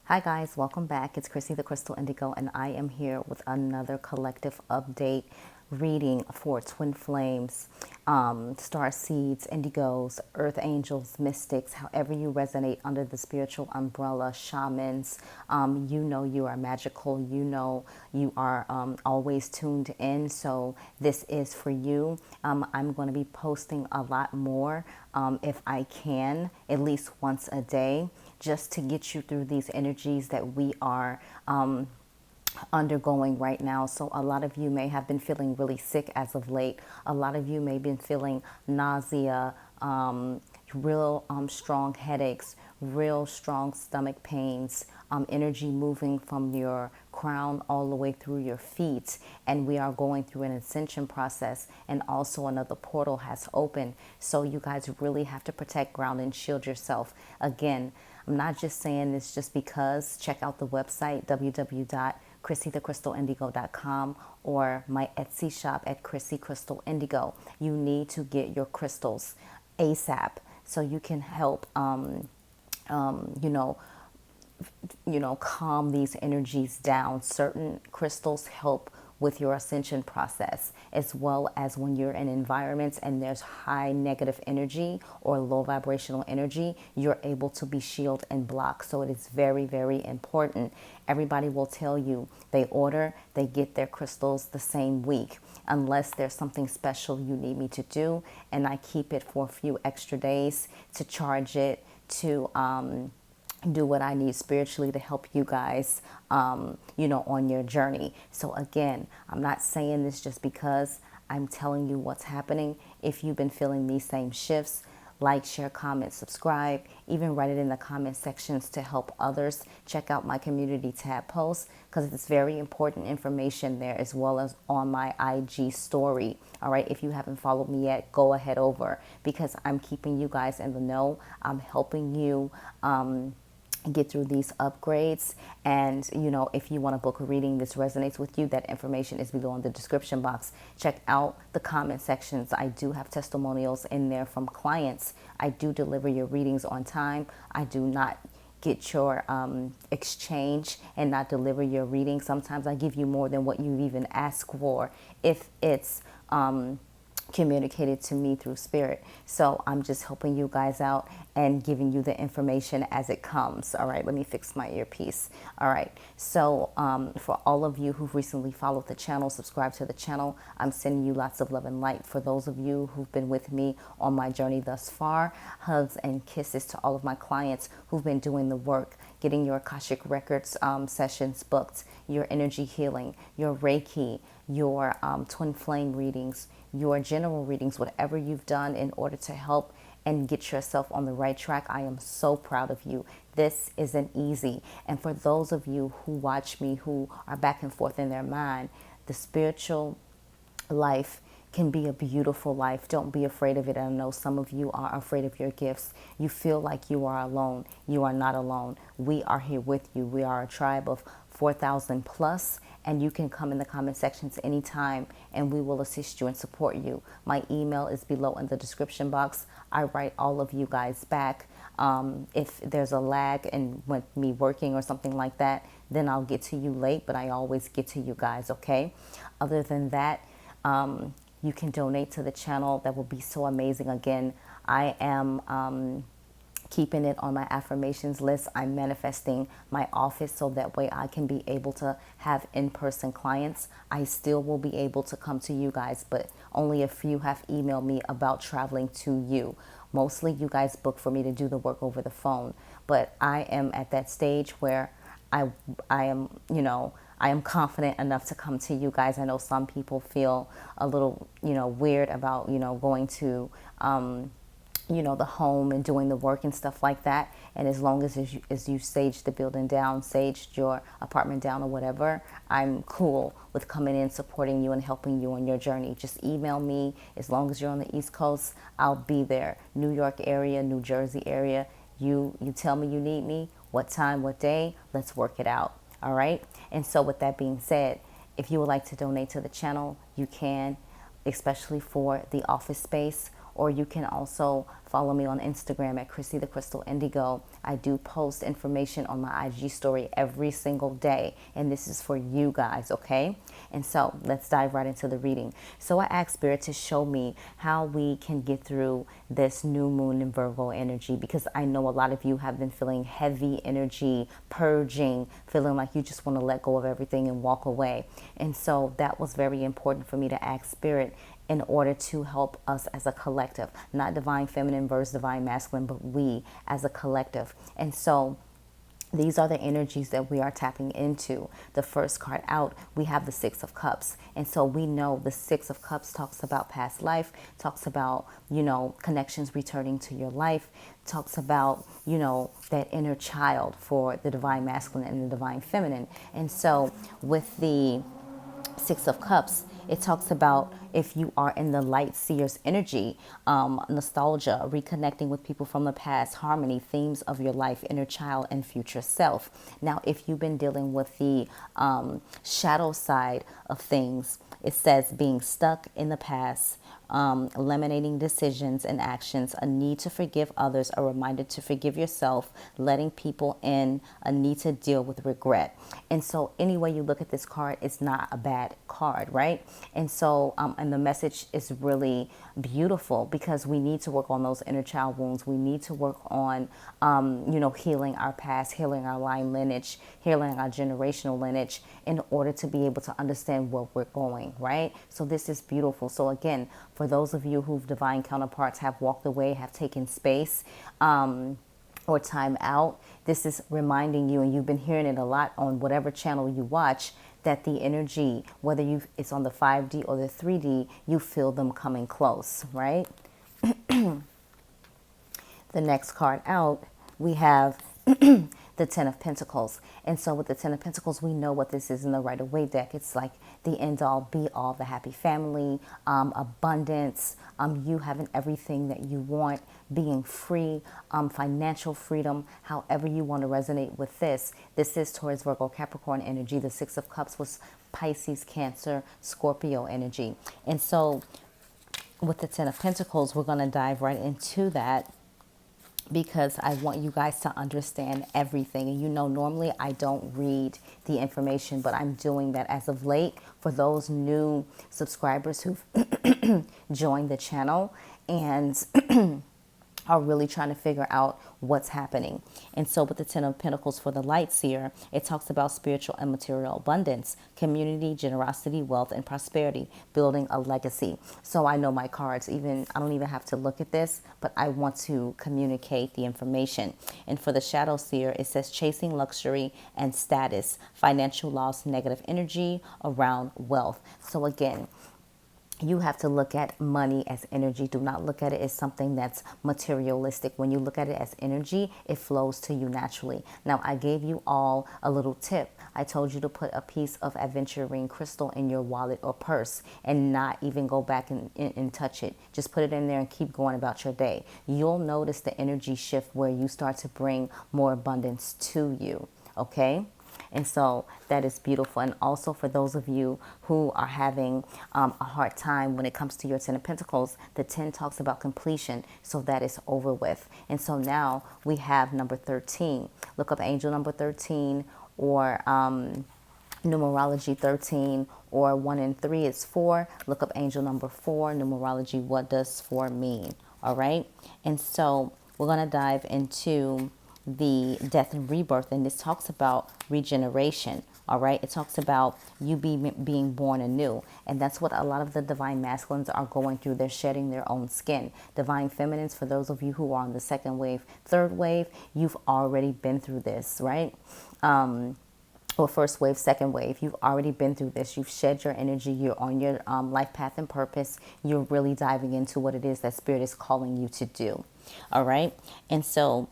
Hi guys, welcome back. It's Chrissy the Crystal Indigo, and I am here with another collective update reading for twin flames, star seeds, indigos, earth angels, mystics, however you resonate under the spiritual umbrella, shamans. You know you are magical. You know you are always tuned in. So this is for you. I'm going to be posting a lot more if I can, at least once a day, just to get you through these energies that we are undergoing right now. So a lot of you may have been feeling really sick as of late. A lot of you may have been feeling nausea, real strong headaches, real strong stomach pains, energy moving from your crown all the way through your feet. And we are going through an ascension process, and also another portal has opened. So you guys really have to protect, ground, and shield yourself. Again, I'm not just saying this just because. Check out the website, www.chrissythecrystalindigo.com, or my Etsy shop at Chrissy Crystal Indigo. You need to get your crystals ASAP so you can help, you know, calm these energies down. Certain crystals help with your ascension process, as well as when you're in environments and there's high negative energy or low vibrational energy, you're able to be shielded and blocked. So it is very, very important. Everybody will tell you they get their crystals the same week, unless there's something special you need me to do, and I keep it for a few extra days to charge it, to do what I need spiritually to help you guys, on your journey. So again, I'm not saying this just because. I'm telling you what's happening. If you've been feeling these same shifts, like, share, comment, subscribe, even write it in the comment sections to help others. Check out my community tab posts, because it's very important information there, as well as on my IG story. All right, if you haven't followed me yet, go ahead over, because I'm keeping you guys in the know. I'm helping you get through these upgrades. And if you want to book a reading, this resonates with you, that information is below in the description box. Check out the comment sections. I do have testimonials in there from clients. I do deliver your readings on time. I do not get your exchange and not deliver your reading. Sometimes I give you more than what you even ask for, if it's communicated to me through spirit. So I'm just helping you guys out and giving you the information as it comes. All right, let me fix my earpiece. All right, so for all of you who've recently followed the channel, subscribed to the channel, I'm sending you lots of love and light. For those of you who've been with me on my journey thus far, hugs and kisses to all of my clients who've been doing the work, getting your Akashic Records sessions booked, your energy healing, your Reiki, your twin flame readings, your general readings, whatever you've done in order to help and get yourself on the right track. I am so proud of you. This isn't easy. And for those of you who watch me, who are back and forth in their mind, the spiritual life can be a beautiful life. Don't be afraid of it. I know some of you are afraid of your gifts. You feel like you are alone. You are not alone. We are here with you. We are a tribe of 4,000 plus, and you can come in the comment sections anytime and we will assist you and support you. My email is below in the description box. I write all of you guys back. If there's a lag in with me working or something like that, then I'll get to you late, but I always get to you guys, okay? Other than that, you can donate to the channel. That will be so amazing. Again, I am keeping it on my affirmations list. I'm manifesting my office so that way I can be able to have in-person clients. I still will be able to come to you guys, but only a few have emailed me about traveling to you. Mostly you guys book for me to do the work over the phone, but I am at that stage where I am, I am confident enough to come to you guys. I know some people feel a little, weird about, going to, the home and doing the work and stuff like that. And as long as you sage the building down, saged your apartment down or whatever, I'm cool with coming in, supporting you and helping you on your journey. Just email me. As long as you're on the East Coast, I'll be there. New York area, New Jersey area. You tell me you need me, what time, what day, let's work it out. All right. And so with that being said, if you would like to donate to the channel, you can, especially for the office space. or you can also follow me on Instagram at Chrissy the Crystal Indigo. I do post information on my IG story every single day, and this is for you guys, okay? And so let's dive right into the reading. So I asked Spirit to show me how we can get through this new moon in Virgo energy, because I know a lot of you have been feeling heavy energy, purging, feeling like you just want to let go of everything and walk away. And so that was very important for me to ask Spirit in order to help us as a collective, not divine feminine versus divine masculine, but we as a collective. And so these are the energies that we are tapping into. The first card out, we have the Six of Cups. And so we know the Six of Cups talks about past life, talks about, connections returning to your life, talks about, that inner child for the divine masculine and the divine feminine. And so with the Six of Cups, it talks about if you are in the light seer's energy, nostalgia, reconnecting with people from the past, harmony, themes of your life, inner child, and future self. Now, if you've been dealing with the shadow side of things, it says being stuck in the past, eliminating decisions and actions, a need to forgive others, a reminder to forgive yourself, letting people in, a need to deal with regret. And so any way you look at this card, it's not a bad card, right? And so, and the message is really beautiful, because we need to work on those inner child wounds. We need to work on, healing our past, healing our line lineage, healing our generational lineage in order to be able to understand where we're going, right? So this is beautiful. So again, for those of you whose divine counterparts have walked away, have taken space, or time out, this is reminding you, and you've been hearing it a lot on whatever channel you watch, that the energy, whether it's on the 5D or the 3D, you feel them coming close, right? The next card out, we have the Ten of Pentacles. And so with the Ten of Pentacles, we know what this is in the Rider-Waite deck. It's like the end-all, be-all, the happy family, abundance, you having everything that you want, being free, financial freedom, however you want to resonate with this. This is Taurus, Virgo, Capricorn energy. The Six of Cups was Pisces, Cancer, Scorpio energy. And so with the Ten of Pentacles, we're going to dive right into that, because I want you guys to understand everything. And normally I don't read the information, but I'm doing that as of late for those new subscribers who've joined the channel and are really trying to figure out what's happening. And so with the Ten of Pentacles for the light seer, it talks about spiritual and material abundance, community, generosity, wealth, and prosperity, building a legacy. So I know my cards, I don't even have to look at this, but I want to communicate the information. And for the shadow seer, it says chasing luxury and status, financial loss, negative energy around wealth. So again, you have to look at money as energy. Do not look at it as something that's materialistic. When you look at it as energy, it flows to you naturally. Now, I gave you all a little tip. I told you to put a piece of aventurine crystal in your wallet or purse and not even go back and touch it. Just put it in there and keep going about your day. You'll notice the energy shift where you start to bring more abundance to you, okay? And so that is beautiful. And also for those of you who are having a hard time when it comes to your Ten of Pentacles, the 10 talks about completion. So that is over with. And so now we have number 13. Look up angel number 13 or numerology 13, or 1 and 3 is 4. Look up angel number 4, numerology, what does 4 mean? All right. And so we're going to dive into the death and rebirth, and this talks about regeneration. All right, it talks about you being born anew, and that's what a lot of the divine masculines are going through. They're shedding their own skin. Divine feminines, for those of you who are on the second wave, third wave, you've already been through this, right? Or first wave, second wave, you've already been through this. You've shed your energy. You're on your life path and purpose. You're really diving into what it is that Spirit is calling you to do. All right, and so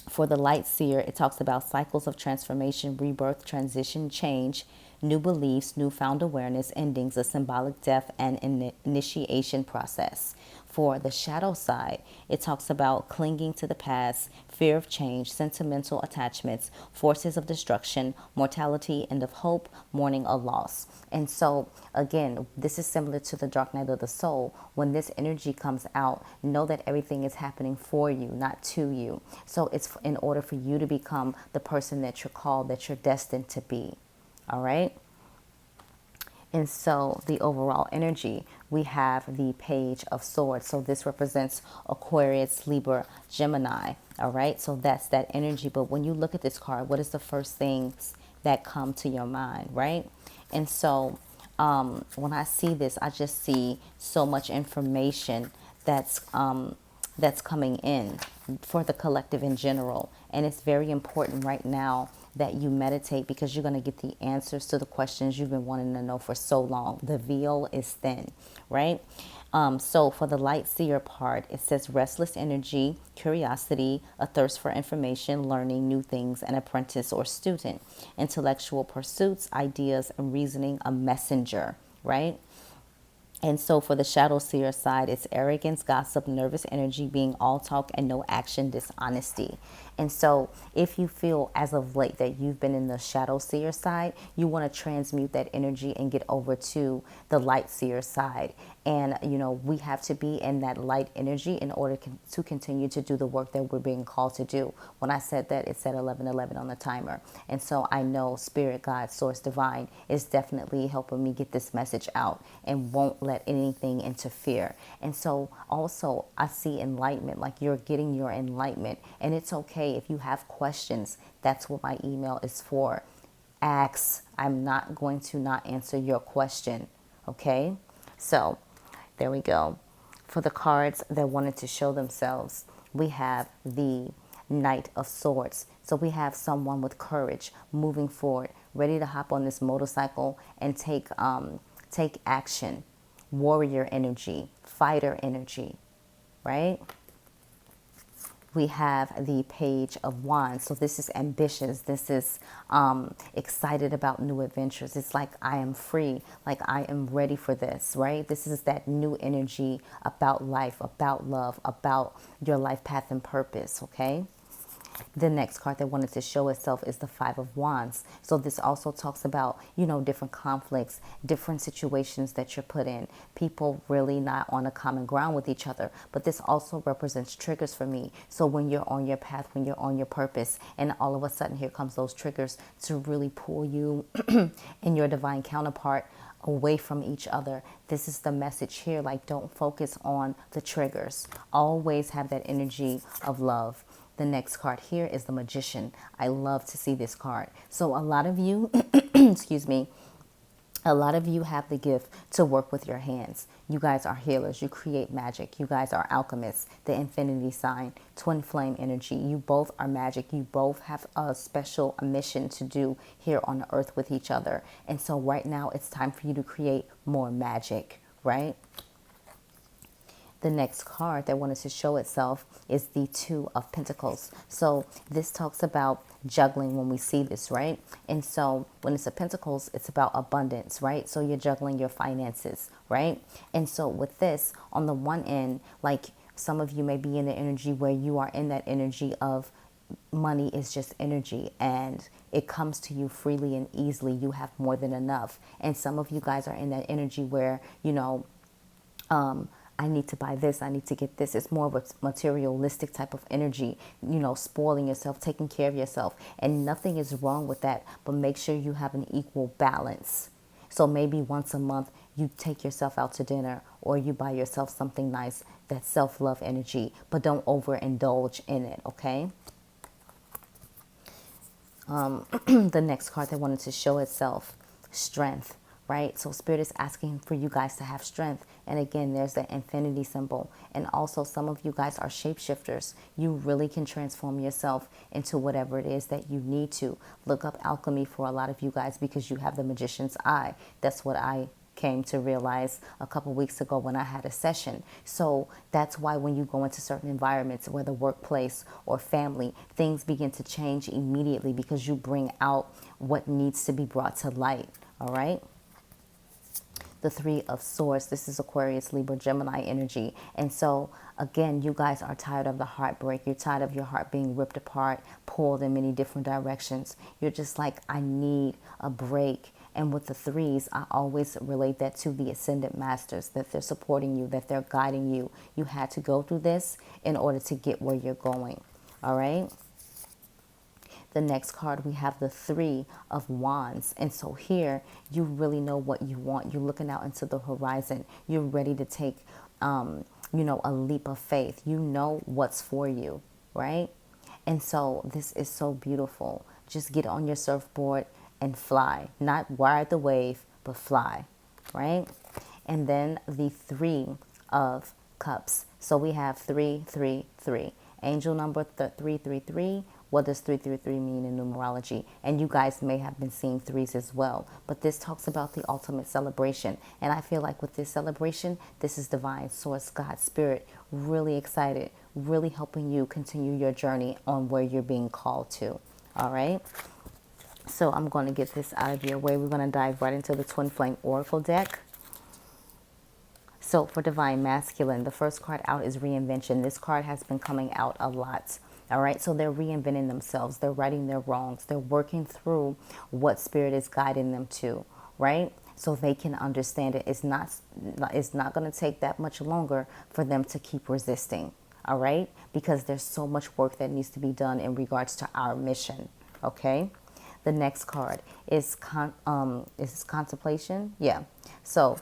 for the light seer, it talks about cycles of transformation, rebirth, transition, change, new beliefs, newfound awareness, endings, a symbolic death, and initiation process. For the shadow side, it talks about clinging to the past, fear of change, sentimental attachments, forces of destruction, mortality, end of hope, mourning a loss. And so, again, this is similar to the dark night of the soul. When this energy comes out, know that everything is happening for you, not to you. So it's in order for you to become the person that you're called, that you're destined to be. All right? And so the overall energy, we have the Page of Swords. So this represents Aquarius, Libra, Gemini. All right. So that's that energy. But when you look at this card, what is the first things that come to your mind? Right. And so when I see this, I just see so much information that's coming in for the collective in general. And it's very important right now that you meditate, because you're going to get the answers to the questions you've been wanting to know for so long. The veil is thin, right? So for the light seer part, it says restless energy, curiosity, a thirst for information, learning new things, an apprentice or student, intellectual pursuits, ideas and reasoning, a messenger, right? And so for the shadow seer side, it's arrogance, gossip, nervous energy, being all talk and no action, dishonesty. And so if you feel as of late that you've been in the shadow seer side, you want to transmute that energy and get over to the light seer side. And, you know, we have to be in that light energy in order to continue to do the work that we're being called to do. When I said that, it said 11:11 on the timer. And so I know Spirit, God, Source, Divine is definitely helping me get this message out and won't let anything interfere. And so also I see enlightenment, like you're getting your enlightenment. And it's okay if you have questions. That's what my email is for. Ask. I'm not going to not answer your question. Okay? So there we go. For the cards that wanted to show themselves, we have the Knight of Swords. So we have someone with courage, moving forward, ready to hop on this motorcycle and take action. Warrior energy, fighter energy, right? We have the Page of Wands. So this is ambitious. This is excited about new adventures. It's like I am free, like I am ready for this, right? This is that new energy about life, about love, about your life path and purpose, okay? The next card that wanted to show itself is the Five of Wands. So this also talks about, you know, different conflicts, different situations that you're put in, people really not on a common ground with each other. But this also represents triggers for me. So when you're on your path, when you're on your purpose, and all of a sudden here comes those triggers to really pull you and your divine counterpart away from each other. This is the message here. Like, don't focus on the triggers. Always have that energy of love. The next card here is the Magician. I love to see this card. So a lot of you, excuse me, a lot of you have the gift to work with your hands. You guys are healers. You create magic. You guys are alchemists. The infinity sign, twin flame energy. You both are magic. You both have a special mission to do here on earth with each other. And so right now it's time for you to create more magic, right? The next card that wanted to show itself is the Two of Pentacles. So this talks about juggling when we see this, right? And so when it's a Pentacles, it's about abundance, right? So you're juggling your finances, right? And so with this, on the one end, like some of you may be in the energy where you are in that energy of money is just energy and it comes to you freely and easily. You have more than enough. And some of you guys are in that energy where, you know, I need to buy this, I need to get this. It's more of a materialistic type of energy, you know, spoiling yourself, taking care of yourself. And nothing is wrong with that, but make sure you have an equal balance. So maybe once a month you take yourself out to dinner or you buy yourself something nice, that's self-love energy, but don't overindulge in it, okay? The next card that wanted to show itself, strength. Right? So Spirit is asking for you guys to have strength. And again, there's the infinity symbol. And also some of you guys are shapeshifters. You really can transform yourself into whatever it is that you need to. Look up alchemy for a lot of you guys because you have the magician's eye. That's what I came to realize a couple weeks ago when I had a session. So that's why when you go into certain environments, whether workplace or family, things begin to change immediately because you bring out what needs to be brought to light. All right? the Three of Swords. This is Aquarius, Libra, Gemini energy. And so, again, you guys are tired of the heartbreak. You're tired of your heart being ripped apart, pulled in many different directions. You're just like, I need a break. And with the threes, I always relate that to the ascended masters, that they're supporting you, that they're guiding you. You had to go through this in order to get where you're going. All right. The next card, we have the Three of Wands. And so here, you really know what you want. You're looking out into the horizon. You're ready to take, a leap of faith. You know what's for you, right? And so this is so beautiful. Just get on your surfboard and fly. Not ride the wave, but fly, right? And then the Three of Cups. So we have 333. Angel number 333. What does 333 mean in numerology? And you guys may have been seeing threes as well. But this talks about the ultimate celebration. And I feel like with this celebration, this is divine source, God, spirit, really excited, really helping you continue your journey on where you're being called to. All right. So I'm going to get this out of your way. We're going to dive right into the Twin Flame Oracle deck. So for Divine Masculine, the first card out is Reinvention. This card has been coming out a lot. All right, so they're reinventing themselves. They're righting their wrongs. They're working through what spirit is guiding them to, right? So they can understand it. It's not going to take that much longer for them to keep resisting, all right? Because there's so much work that needs to be done in regards to our mission, okay? The next card is Contemplation. Yeah, so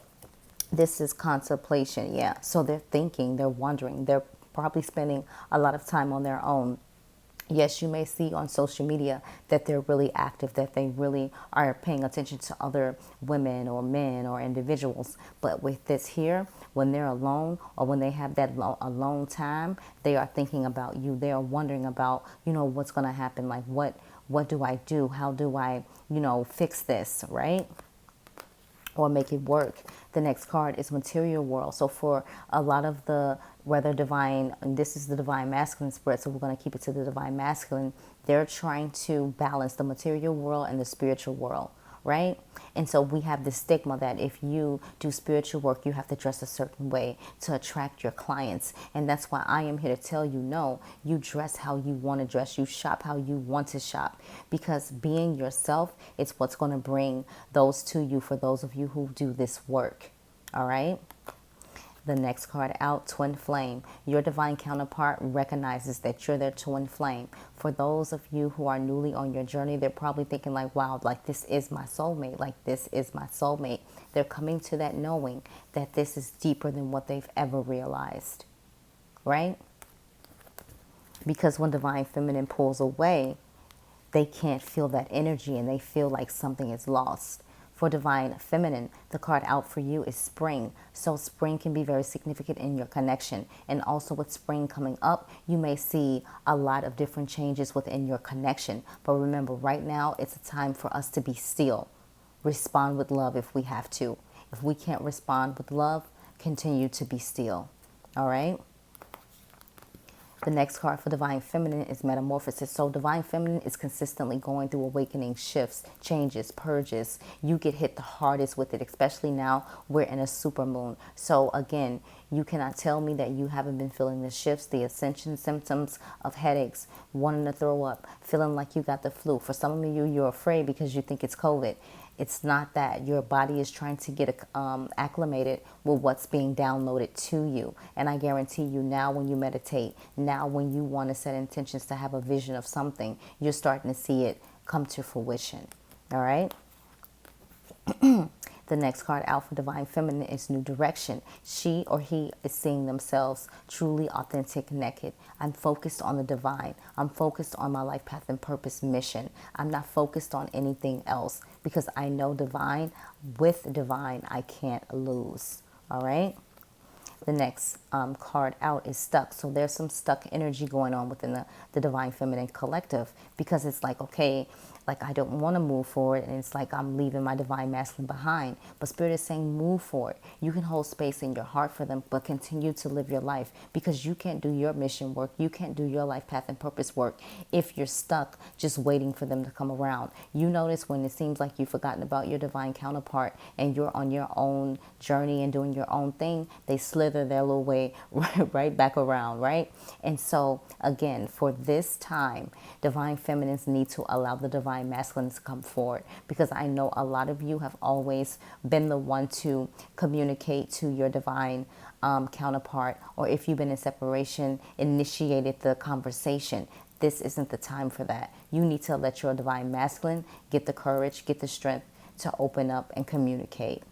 this is contemplation. Yeah, so they're thinking, they're wondering, they're probably spending a lot of time on their own. Yes, you may see on social media that they're really active, that they really are paying attention to other women or men or individuals. But with this here, when they're alone or when they have that alone time, they are thinking about you. They are wondering about, what's going to happen. Like, what do I do? How do I, fix this, right? Or make it work. The next card is Material World. So for a lot of the whether divine, and this is the Divine Masculine spread, so we're going to keep it to the Divine Masculine, they're trying to balance the material world and the spiritual world, right? And so we have this stigma that if you do spiritual work, you have to dress a certain way to attract your clients. And that's why I am here to tell you, no, you dress how you want to dress. You shop how you want to shop. Because being yourself is what's going to bring those to you for those of you who do this work. All right? The next card out, Twin Flame. Your divine counterpart recognizes that you're their twin flame. For those of you who are newly on your journey, they're probably thinking like, wow, like this is my soulmate. Like this is my soulmate. They're coming to that knowing that this is deeper than what they've ever realized, right? Because when Divine Feminine pulls away, they can't feel that energy and they feel like something is lost. For Divine Feminine, the card out for you is Spring. So spring can be very significant in your connection. And also with spring coming up, you may see a lot of different changes within your connection. But remember, right now, it's a time for us to be still. Respond with love if we have to. If we can't respond with love, continue to be still. All right? The next card for Divine Feminine is Metamorphosis. So Divine Feminine is consistently going through awakening shifts, changes, purges. You get hit the hardest with it, especially now we're in a supermoon. So again, you cannot tell me that you haven't been feeling the shifts, the ascension symptoms of headaches, wanting to throw up, feeling like you got the flu. For some of you, you're afraid because you think it's COVID. It's not that. Your body is trying to get acclimated with what's being downloaded to you. And I guarantee you now when you meditate, now when you want to set intentions to have a vision of something, you're starting to see it come to fruition. All right? The next card out for Divine Feminine is New Direction. She or he is seeing themselves truly authentic, naked. I'm focused on the divine. I'm focused on my life path and purpose mission. I'm not focused on anything else because I know divine. With divine, I can't lose. All right? The next card out is stuck. So there's some stuck energy going on within the Divine Feminine collective, because it's like, okay, like I don't want to move forward, and it's like I'm leaving my Divine Masculine behind. But Spirit is saying move forward. You can hold space in your heart for them, but continue to live your life, because you can't do your mission work. You can't do your life path and purpose work if you're stuck just waiting for them to come around. You notice when it seems like you've forgotten about your divine counterpart and you're on your own journey and doing your own thing, they slither their little way right back around, right? And so again, for this time, Divine Feminines need to allow the Divine Masculines to come forward, because I know a lot of you have always been the one to communicate to your divine counterpart, or if you've been in separation, initiated the conversation. This isn't the time for that. You need to let your Divine Masculine get the courage, get the strength to open up and communicate.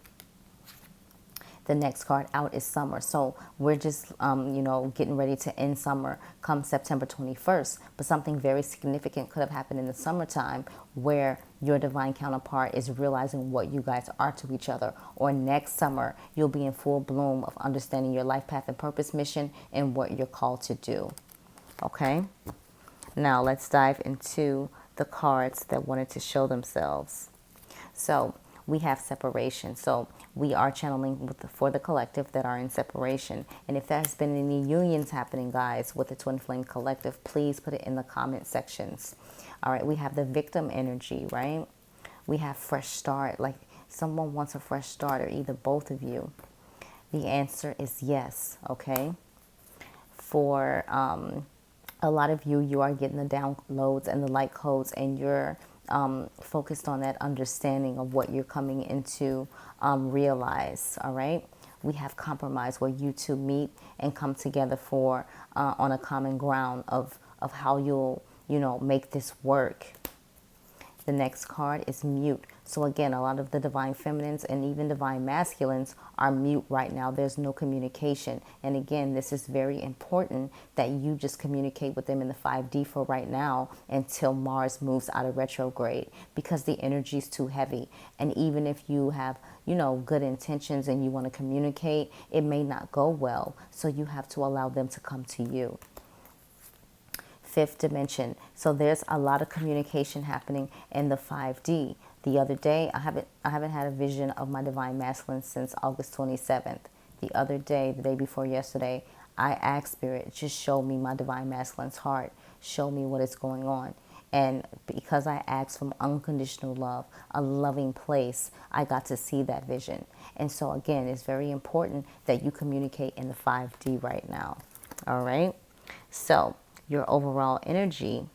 The next card out is summer. So we're just, getting ready to end summer come September 21st. But something very significant could have happened in the summertime, where your divine counterpart is realizing what you guys are to each other. Or next summer, you'll be in full bloom of understanding your life path and purpose mission and what you're called to do. Okay? Now let's dive into the cards that wanted to show themselves. So we have separation. So we are channeling for the collective that are in separation. And if there has been any unions happening, guys, with the Twin Flame Collective, please put it in the comment sections. All right, we have the victim energy, right? We have fresh start, like someone wants a fresh start, or either both of you. The answer is yes, okay? For a lot of you, you are getting the downloads and the light codes, and you're focused on that understanding of what you're coming into realize, all right? We have compromise, where you two meet and come together for on a common ground of how you'll, make this work. The next card is mute. So again, a lot of the Divine Feminines and even Divine Masculines are mute right now. There's no communication. And again, this is very important that you just communicate with them in the 5D for right now until Mars moves out of retrograde, because the energy is too heavy. And even if you have, good intentions and you want to communicate, it may not go well. So you have to allow them to come to you. Fifth dimension. So there's a lot of communication happening in the 5D. The other day, I haven't had a vision of my Divine Masculine since August 27th. The other day, the day before yesterday, I asked Spirit, just show me my Divine Masculine's heart. Show me what is going on. And because I asked from unconditional love, a loving place, I got to see that vision. And so again, it's very important that you communicate in the 5D right now. All right? So your overall energy,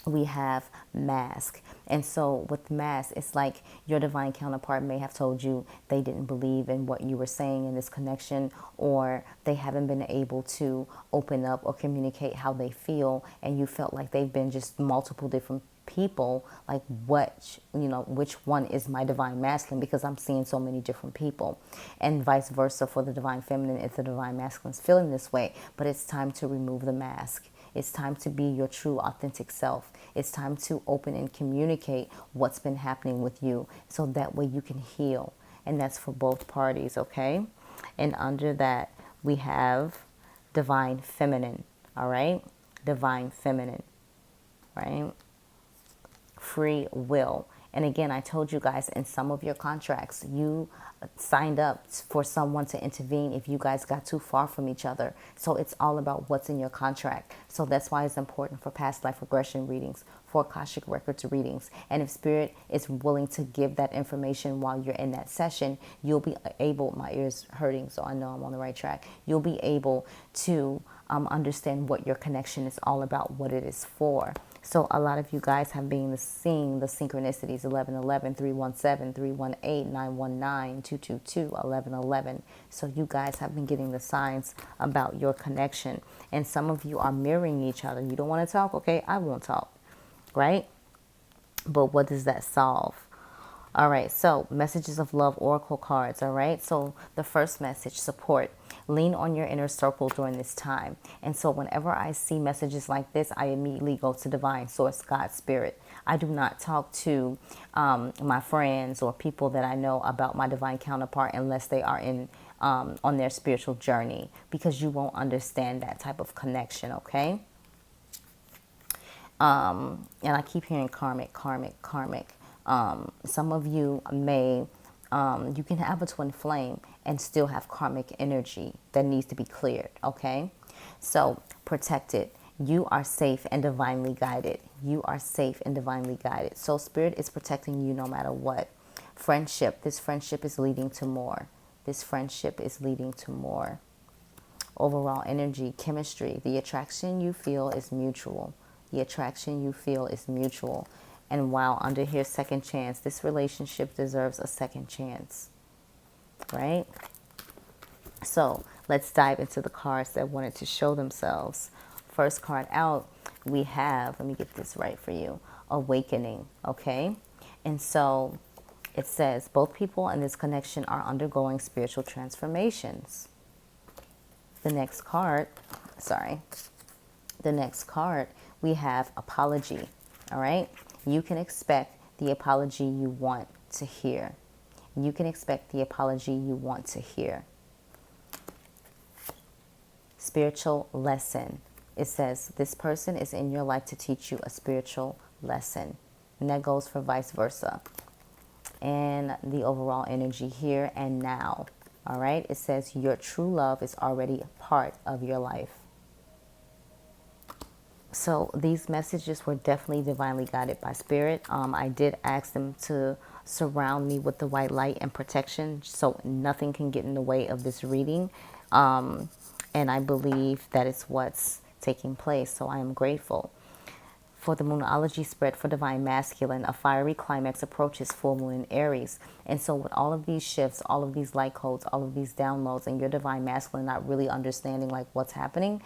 we have mask. And so with mask, it's like your divine counterpart may have told you they didn't believe in what you were saying in this connection, or they haven't been able to open up or communicate how they feel, and you felt like they've been just multiple different people, like which one is my divine masculine, because I'm seeing so many different people. And vice versa for the divine feminine, if the divine masculine is feeling this way. But it's time to remove the mask. It's time to be your true authentic self. It's time to open and communicate what's been happening with you, so that way you can heal. And that's for both parties, okay? And under that, we have divine feminine, all right? Divine feminine, right? Free will. And again, I told you guys, in some of your contracts, you signed up for someone to intervene if you guys got too far from each other. So it's all about what's in your contract. So that's why it's important for past life regression readings, for Akashic Records readings. And if Spirit is willing to give that information while you're in that session, you'll be able, my ear's hurting, so I know I'm on the right track. You'll be able to understand what your connection is all about, what it is for. So a lot of you guys have been seeing the synchronicities: 1111, 317, 318, 919, 222, 1111. So you guys have been getting the signs about your connection. And some of you are mirroring each other. You don't want to talk? Okay, I won't talk. Right? But what does that solve? All right, so messages of love oracle cards, all right? So the first message, support. Lean on your inner circle during this time. And so whenever I see messages like this, I immediately go to divine source, God, spirit. I do not talk to my friends or people that I know about my divine counterpart unless they are in on their spiritual journey, because you won't understand that type of connection, okay? And I keep hearing karmic, karmic, karmic. Some of you may, you can have a twin flame and still have karmic energy that needs to be cleared, okay? So protect it. You are safe and divinely guided. You are safe and divinely guided. So Spirit is protecting you no matter what. Friendship, this friendship is leading to more. This friendship is leading to more. Overall energy, chemistry, the attraction you feel is mutual. The attraction you feel is mutual. And while under here, second chance, this relationship deserves a second chance, right? So let's dive into the cards that wanted to show themselves. First card out, we have, let me get this right for you, awakening, okay? And so it says both people in this connection are undergoing spiritual transformations. The next card, we have apology, all right? You can expect the apology you want to hear. You can expect the apology you want to hear. Spiritual lesson. It says this person is in your life to teach you a spiritual lesson. And that goes for vice versa. And the overall energy here and now. All right. It says your true love is already a part of your life. So these messages were definitely divinely guided by Spirit. I did ask them to surround me with the white light and protection so nothing can get in the way of this reading. And I believe that is what's taking place. So I am grateful. For the Moonology spread for Divine Masculine, a fiery climax approaches full moon in Aries. And so with all of these shifts, all of these light codes, all of these downloads, and your Divine Masculine not really understanding like what's happening,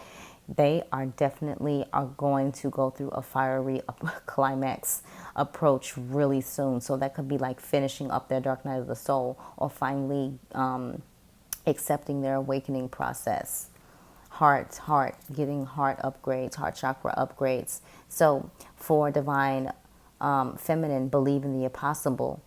they are definitely going to go through a fiery climax approach really soon. So that could be like finishing up their dark night of the soul, or finally accepting their awakening process. Getting heart upgrades, heart chakra upgrades. So for Divine Feminine, believe in the impossible.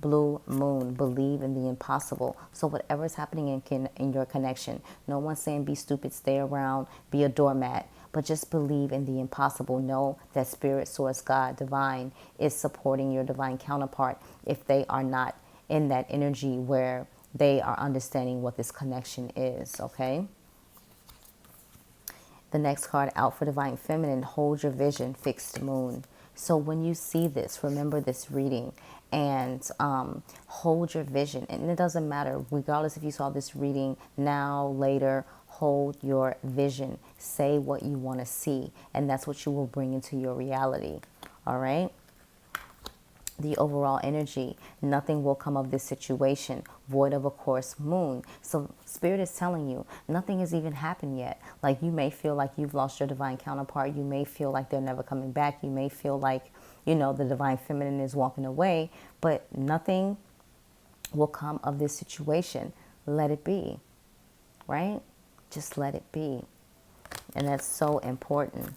Blue Moon, believe in the impossible. So whatever is happening in your connection, no one's saying be stupid, stay around, be a doormat, but just believe in the impossible. Know that Spirit, Source, God, Divine is supporting your divine counterpart if they are not in that energy where they are understanding what this connection is, okay? The next card out for Divine Feminine, hold your vision, fixed moon. So when you see this, remember this reading and hold your vision. And it doesn't matter, regardless if you saw this reading now, later, hold your vision. Say what you want to see, and that's what you will bring into your reality, all right? The overall energy, nothing will come of this situation, void of a course, moon. So Spirit is telling you nothing has even happened yet. Like you may feel like you've lost your divine counterpart. You may feel like they're never coming back. You may feel like, you know, the Divine Feminine is walking away, but nothing will come of this situation. Let it be, right? Just let it be. And that's so important.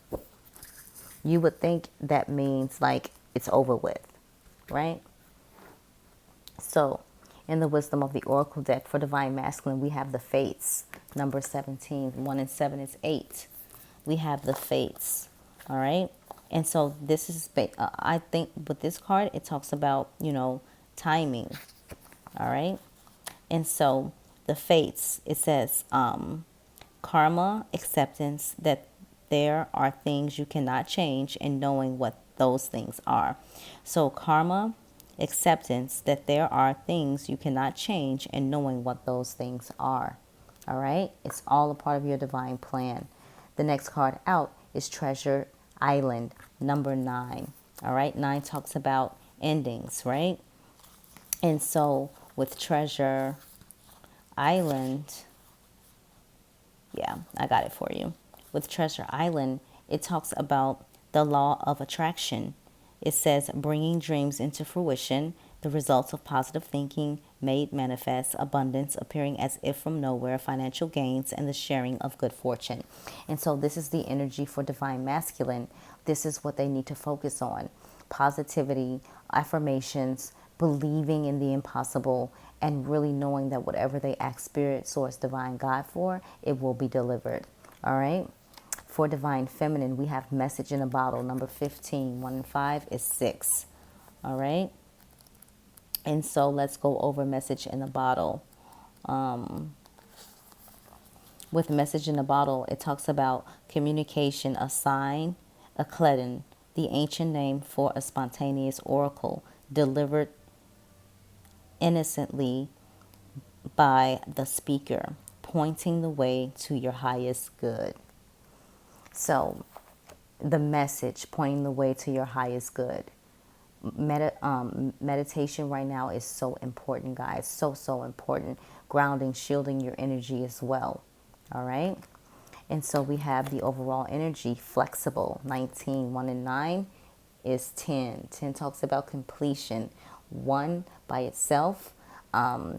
You would think that means like it's over with, right? So in the wisdom of the Oracle deck for Divine Masculine, we have the Fates, number 17. 1 and 7 is 8. We have the Fates, all right? And so this is, I think with this card, it talks about, you know, timing, all right? And so the Fates, it says karma, acceptance that there are things you cannot change, and knowing what those things are. So karma, acceptance that there are things you cannot change, and knowing what those things are. All right? It's all a part of your divine plan. The next card out is Treasure Island, number 9. All right? 9 talks about endings, right? And so with Treasure Island, yeah, I got it for you. With Treasure Island, it talks about the law of attraction. It says bringing dreams into fruition, the results of positive thinking made manifest, abundance appearing as if from nowhere, financial gains, and the sharing of good fortune. And so this is the energy for Divine Masculine. This is what they need to focus on. Positivity, affirmations, believing in the impossible, and really knowing that whatever they ask Spirit, Source, Divine, God for, it will be delivered. All right. For Divine Feminine, we have Message in a Bottle, number 15. 1 and 5 is 6. All right. And so let's go over Message in a Bottle. With Message in a Bottle, it talks about communication, a sign, a cledon, the ancient name for a spontaneous oracle delivered innocently by the speaker, pointing the way to your highest good. So, the message pointing the way to your highest good. Meditation right now is so important, guys. So important. Grounding, shielding your energy as well. All right. And so we have the overall energy, flexible. 19, 1 and 9 is 10. 10 talks about completion. 1 by itself. I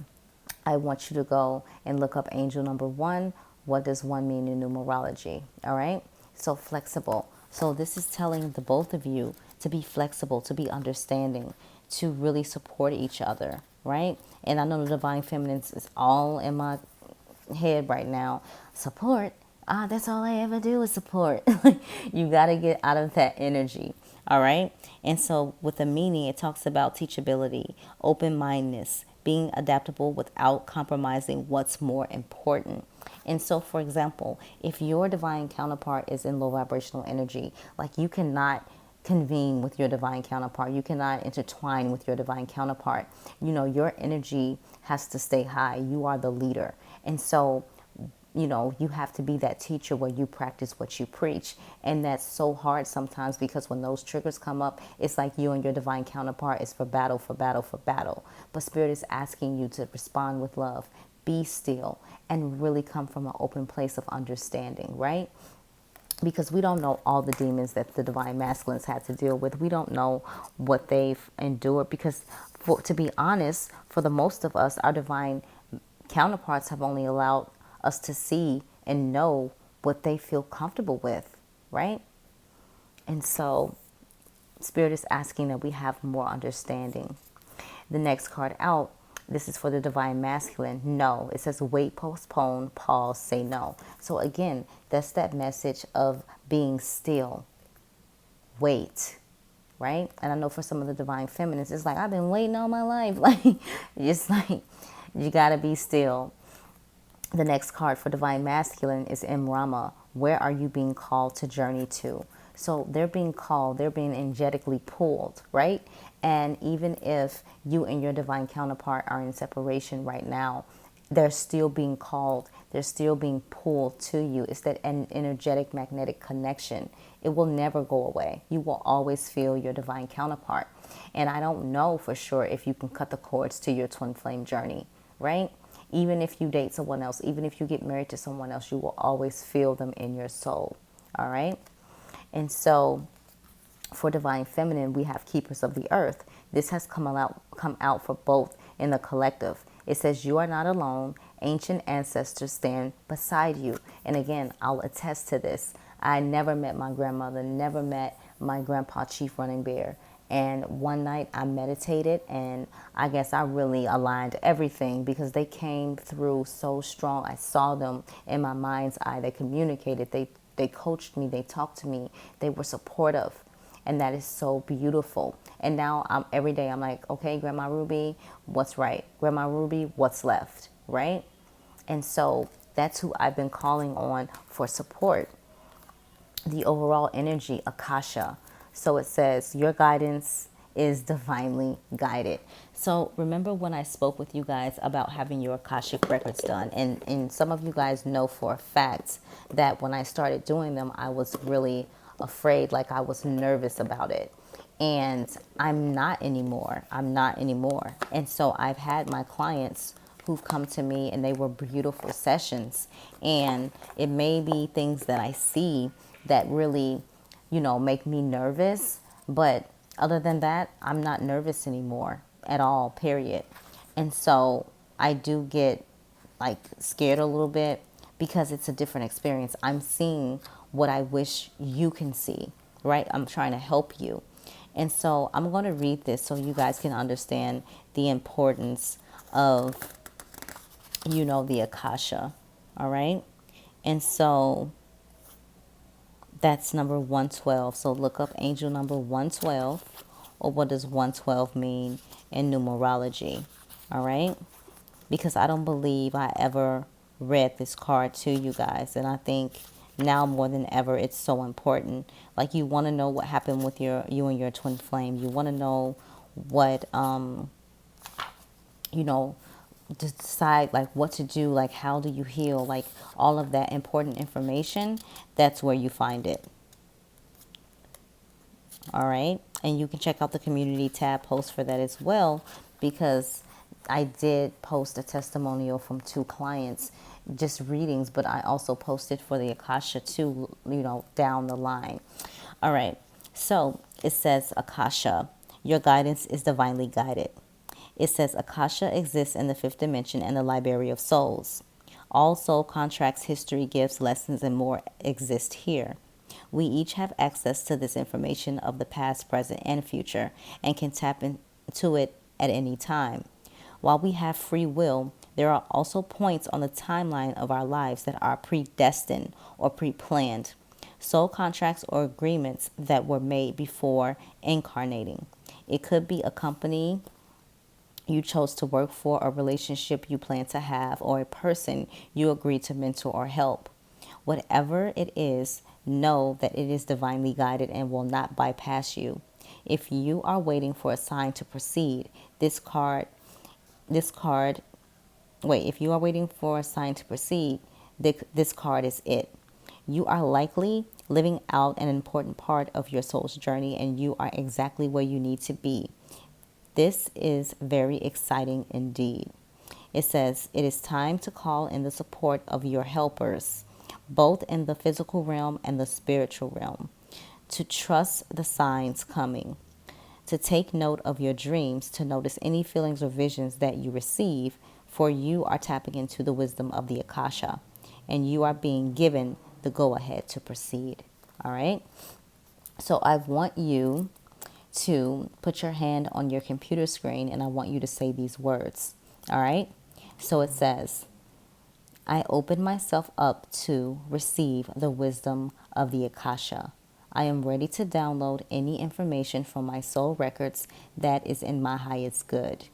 want you to go and look up angel number 1. What does 1 mean in numerology? All right. So flexible. So this is telling the both of you to be flexible, to be understanding, to really support each other, right? And I know the Divine Feminine is all in my head right now. Support. That's all I ever do is support. You got to get out of that energy. All right. And so with the meaning, it talks about teachability, open-mindedness, being adaptable without compromising what's more important. And so, for example, if your divine counterpart is in low vibrational energy, like you cannot convene with your divine counterpart, you cannot intertwine with your divine counterpart. You know, your energy has to stay high. You are the leader. And so, you know, you have to be that teacher where you practice what you preach. And that's so hard sometimes because when those triggers come up, it's like you and your divine counterpart is for battle, for battle, for battle. But Spirit is asking you to respond with love, be still, and really come from an open place of understanding, right? Because we don't know all the demons that the divine masculines had to deal with. We don't know what they've endured because, to be honest, for the most of us, our divine counterparts have only allowed us to see and know what they feel comfortable with, right? And so Spirit is asking that we have more understanding. The next card out, this is for the divine masculine. No, it says wait, postpone, pause, say no. So again, that's that message of being still. Wait, right? And I know for some of the divine feminines, it's like, I've been waiting all my life. Like, it's like, you got to be still. The next card for divine masculine is Imrama. Where are you being called to journey to? So they're being called, they're being energetically pulled, right? And even if you and your divine counterpart are in separation right now, they're still being called, they're still being pulled to you. It's that energetic magnetic connection. It will never go away. You will always feel your divine counterpart. And I don't know for sure if you can cut the cords to your twin flame journey, right? Even if you date someone else, even if you get married to someone else, you will always feel them in your soul, all right? And so for divine feminine, we have keepers of the earth. This has come out for both in the collective. It says you are not alone. Ancient ancestors stand beside you. And again, I'll attest to this. I never met my grandmother, never met my grandpa, Chief Running Bear. And one night I meditated and I guess I really aligned everything because they came through so strong. I saw them in my mind's eye. They communicated. They coached me. They talked to me. They were supportive. And that is so beautiful. And now every day I'm like, okay, Grandma Ruby, what's right? Grandma Ruby, what's left, right? And so that's who I've been calling on for support. The overall energy, Akasha. So it says your guidance is divinely guided. So remember when I spoke with you guys about having your Akashic records done, and some of you guys know for a fact that when I started doing them, I was really afraid, like I was nervous about it. And I'm not anymore. And so I've had my clients who've come to me and they were beautiful sessions. And it may be things that I see that really, make me nervous. But other than that, I'm not nervous anymore at all, period. And so I do get like scared a little bit because it's a different experience. I'm seeing what I wish you can see, right? I'm trying to help you. And so I'm going to read this so you guys can understand the importance of, the Akasha. All right. And so that's number 112. So look up angel number 112, or what does 112 mean in numerology. All right. Because I don't believe I ever read this card to you guys. And I think now more than ever, it's so important. Like, you want to know what happened with you and your twin flame. You want to know what, you know, decide like what to do, like how do you heal, like all of that important information. That's where you find it. All right. And you can check out the community tab post for that as well, because I did post a testimonial from 2 clients, just readings, but I also posted for the Akasha too, down the line. All right. So it says, Akasha, your guidance is divinely guided. It says Akasha exists in the 5th dimension and the Library of Souls. All soul contracts, history, gifts, lessons, and more exist here. We each have access to this information of the past, present, and future, and can tap into it at any time. While we have free will, there are also points on the timeline of our lives that are predestined or pre-planned. Soul contracts or agreements that were made before incarnating. It could be a company you chose to work for, a relationship you plan to have, or a person you agreed to mentor or help. Whatever it is, know that it is divinely guided and will not bypass you. If you are waiting for a sign to proceed, if you are waiting for a sign to proceed, this card is it. You are likely living out an important part of your soul's journey, and you are exactly where you need to be. This is very exciting indeed. It says, it is time to call in the support of your helpers, both in the physical realm and the spiritual realm, to trust the signs coming, to take note of your dreams, to notice any feelings or visions that you receive, for you are tapping into the wisdom of the Akasha, and you are being given the go-ahead to proceed. All right? So I want you to put your hand on your computer screen, and I want you to say these words. All right? So it says, I open myself up to receive the wisdom of the Akasha. I am ready to download any information from my soul records that is in my highest good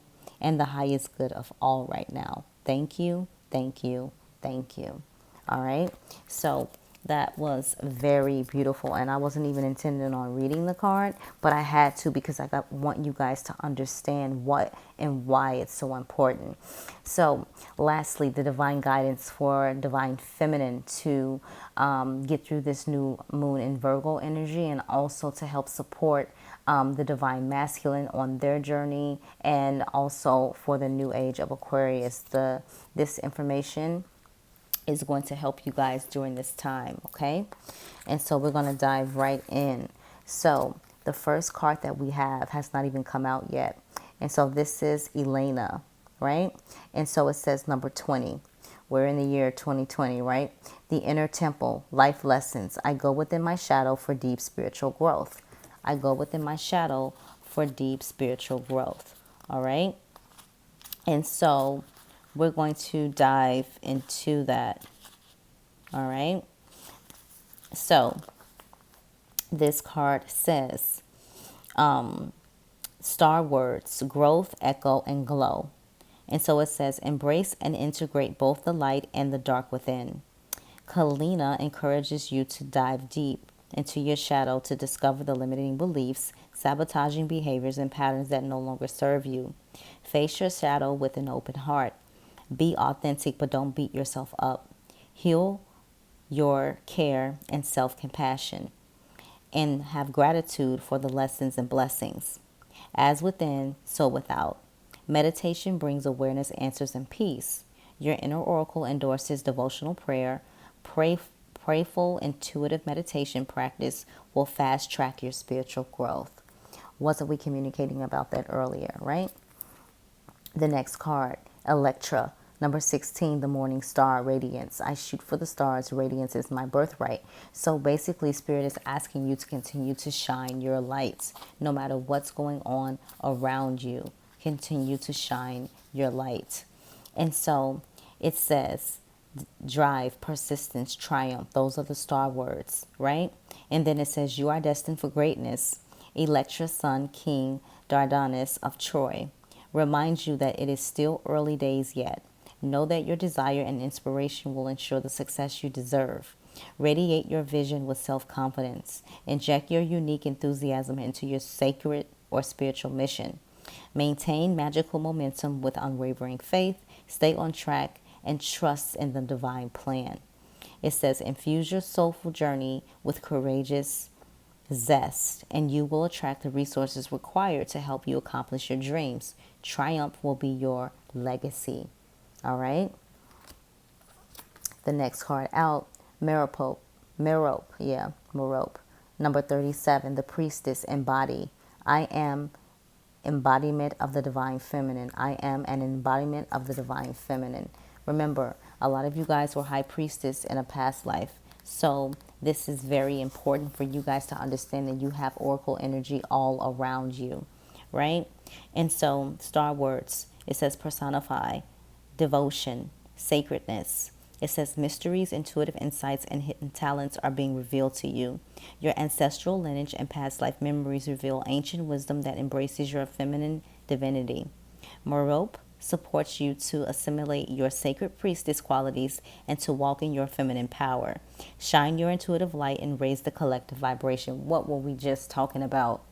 and the highest good of all right now. Thank you, thank you, thank you. All right? So that was very beautiful, and I wasn't even intending on reading the card, but I had to, because want you guys to understand what and why it's so important. So lastly, the divine guidance for divine feminine to get through this new moon in Virgo energy, and also to help support the divine masculine on their journey, and also for the new age of Aquarius. This information is going to help you guys during this time, okay? And so we're going to dive right in. So the first card that we have has not even come out yet. And so this is Elena, right? And so it says number 20. We're in the year 2020, right? The inner temple, life lessons. I go within my shadow for deep spiritual growth. I go within my shadow for deep spiritual growth, all right? And so we're going to dive into that. All right. So this card says, star words, growth, echo, and glow. And so it says, embrace and integrate both the light and the dark within. Kalina encourages you to dive deep into your shadow to discover the limiting beliefs, sabotaging behaviors, and patterns that no longer serve you. Face your shadow with an open heart. Be authentic, but don't beat yourself up. Heal your care and self-compassion, and have gratitude for the lessons and blessings. As within, so without. Meditation brings awareness, answers, and peace. Your inner oracle endorses devotional prayer. Prayful, intuitive meditation practice will fast track your spiritual growth. Wasn't we communicating about that earlier, right? The next card, Electra, Number 16, the morning star, radiance. I shoot for the stars. Radiance is my birthright. So basically, Spirit is asking you to continue to shine your lights no matter what's going on around you. Continue to shine your light. And so it says, drive, persistence, triumph. Those are the star words, right? And then it says, you are destined for greatness. Electra's son, King Dardanus of Troy, reminds you that it is still early days yet. Know that your desire and inspiration will ensure the success you deserve. Radiate your vision with self-confidence. Inject your unique enthusiasm into your sacred or spiritual mission. Maintain magical momentum with unwavering faith. Stay on track and trust in the divine plan. It says, infuse your soulful journey with courageous zest, and you will attract the resources required to help you accomplish your dreams. Triumph will be your legacy. All right. The next card out, Merope. Number 37, the priestess, embody. I am embodiment of the divine feminine. I am an embodiment of the divine feminine. Remember, a lot of you guys were high priestess in a past life. So this is very important for you guys to understand that you have oracle energy all around you, right? And so star words, it says personify, devotion, sacredness. It says mysteries, intuitive insights, and hidden talents are being revealed to you. Your ancestral lineage and past life memories reveal ancient wisdom that embraces your feminine divinity. Merope supports you to assimilate your sacred priestess qualities and to walk in your feminine power. Shine your intuitive light and raise the collective vibration. What were we just talking about?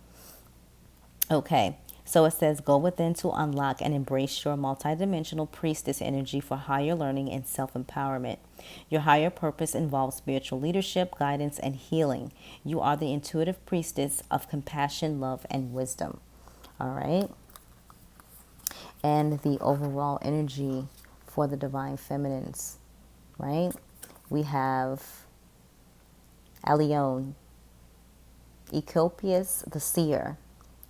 Okay. So it says, go within to unlock and embrace your multidimensional priestess energy for higher learning and self-empowerment. Your higher purpose involves spiritual leadership, guidance, and healing. You are the intuitive priestess of compassion, love, and wisdom. All right. And the overall energy for the divine feminines, right? We have Alion, Ecopius the seer,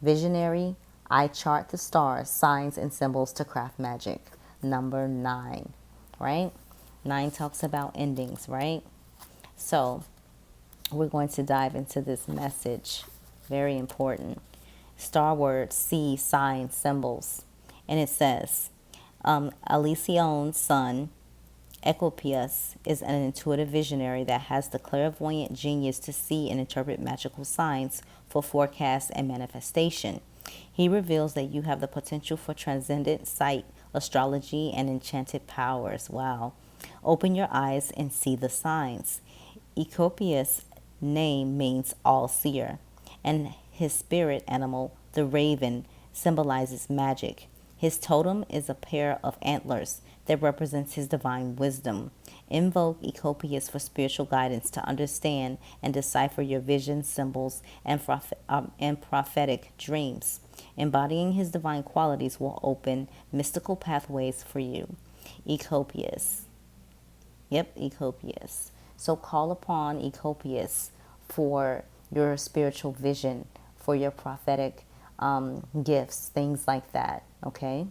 visionary. I chart the stars, signs, and symbols to craft magic. Number 9, right? 9 talks about endings, right? So we're going to dive into this message. Very important. Star words, see, signs, symbols. And it says, Alicion's son, Ecopius, is an intuitive visionary that has the clairvoyant genius to see and interpret magical signs for forecast and manifestation. He reveals that you have the potential for transcendent sight, astrology, and enchanted powers. Wow. Open your eyes and see the signs. Ecopius' name means all-seer, and his spirit animal, the raven, symbolizes magic. His totem is a pair of antlers that represents his divine wisdom. Invoke Ecopius for spiritual guidance to understand and decipher your visions, symbols, and prophetic dreams. Embodying his divine qualities will open mystical pathways for you. Ecopius. Yep, Ecopius. So call upon Ecopius for your spiritual vision, for your prophetic gifts, things like that. Okay?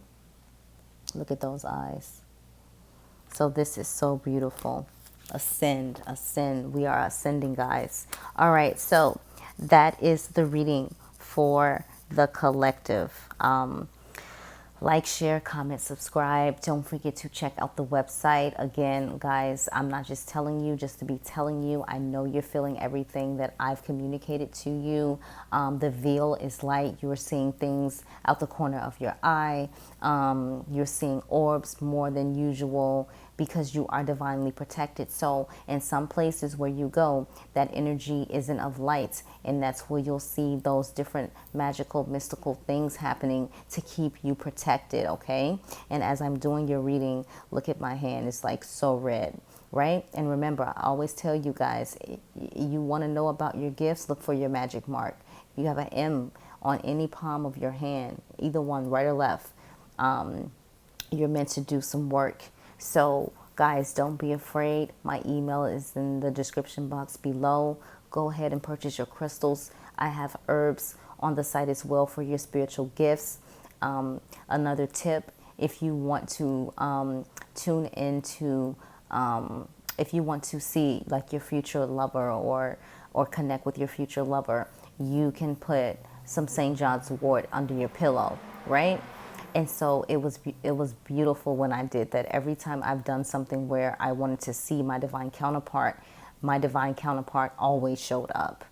Look at those eyes. So this is so beautiful. Ascend, ascend. We are ascending, guys. All right, so that is the reading for the collective. Like, share, comment, subscribe. Don't forget to check out the website. Again, guys, I'm not just telling you just to be telling you. I know you're feeling everything that I've communicated to you. The veil is light. You're seeing things out the corner of your eye. You're seeing orbs more than usual because you are divinely protected. So in some places where you go, that energy isn't of light, and that's where you'll see those different magical, mystical things happening to keep you protected, okay? And as I'm doing your reading, look at my hand. It's like so red, right? And remember, I always tell you guys, you want to know about your gifts, look for your magic mark. You have an M on any palm of your hand, either one, right or left. You're meant to do some work. So guys, don't be afraid. My email is in the description box below. Go ahead and purchase your crystals. I have herbs on the site as well for your spiritual gifts. Another tip, if you want to tune into, if you want to see like your future lover, or connect with your future lover, you can put some St. John's wort under your pillow, right? And so it was beautiful when I did that. Every time I've done something where I wanted to see my divine counterpart always showed up.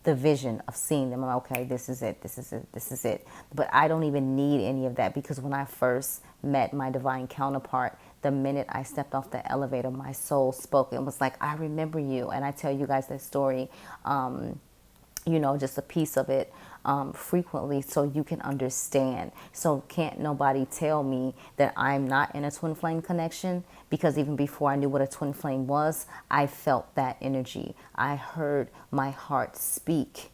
The vision of seeing them, I'm like, okay, this is it, this is it, this is it. But I don't even need any of that, because when I first met my divine counterpart, the minute I stepped off the elevator, my soul spoke and was like, I remember you. And I tell you guys that story, just a piece of it, frequently, so you can understand. So can't nobody tell me that I'm not in a twin flame connection, because even before I knew what a twin flame was, I felt that energy. I heard my heart speak.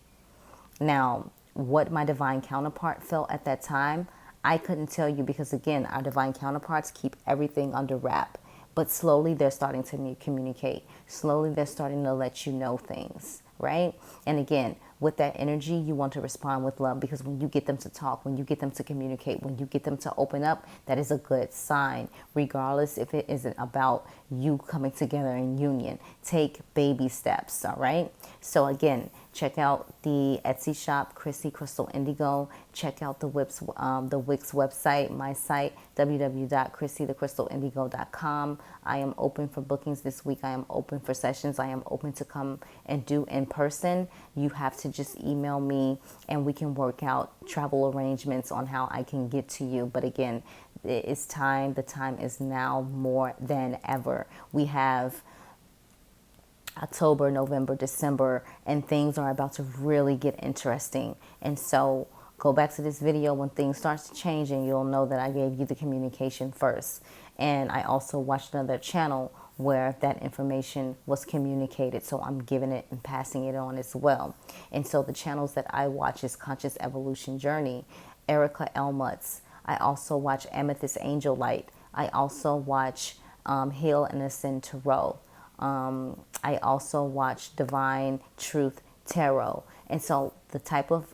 Now, what my divine counterpart felt at that time, I couldn't tell you, because again, our divine counterparts keep everything under wrap. But slowly they're starting to communicate. Slowly they're starting to let you know things, right? And again, with that energy, you want to respond with love, because when you get them to talk, when you get them to communicate, when you get them to open up, that is a good sign, regardless if it isn't about you coming together in union. Take baby steps, all right? So again, check out the Etsy shop, Chrissy Crystal Indigo. Check out the Wix website, my site, www.chrissythecrystalindigo.com. I am open for bookings this week. I am open for sessions. I am open to come and do in person. You have to just email me and we can work out travel arrangements on how I can get to you. But again, it's time. The time is now more than ever. We have October, November, December, and things are about to really get interesting. And so go back to this video when things start to change, and you'll know that I gave you the communication first. And I also watched another channel where that information was communicated, so I'm giving it and passing it on as well. And so the channels that I watch is Conscious Evolution Journey, Erica Elmutz. I also watch Amethyst Angel Light. I also watch Heal and Ascend Tarot. I also watch Divine Truth Tarot. And so the type of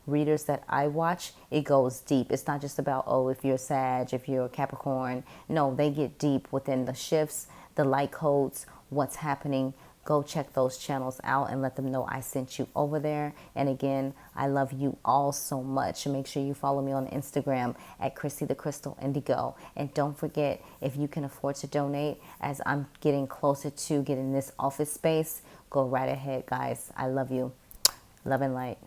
readers that I watch, it goes deep. It's not just about, oh, if you're Sag, if you're Capricorn. No, they get deep within the shifts, the light codes, what's happening. Go check those channels out and let them know I sent you over there. And again, I love you all so much. Make sure you follow me on Instagram at Chrissy the Crystal Indigo. And don't forget, if you can afford to donate, as I'm getting closer to getting this office space, go right ahead, guys. I love you. Love and light.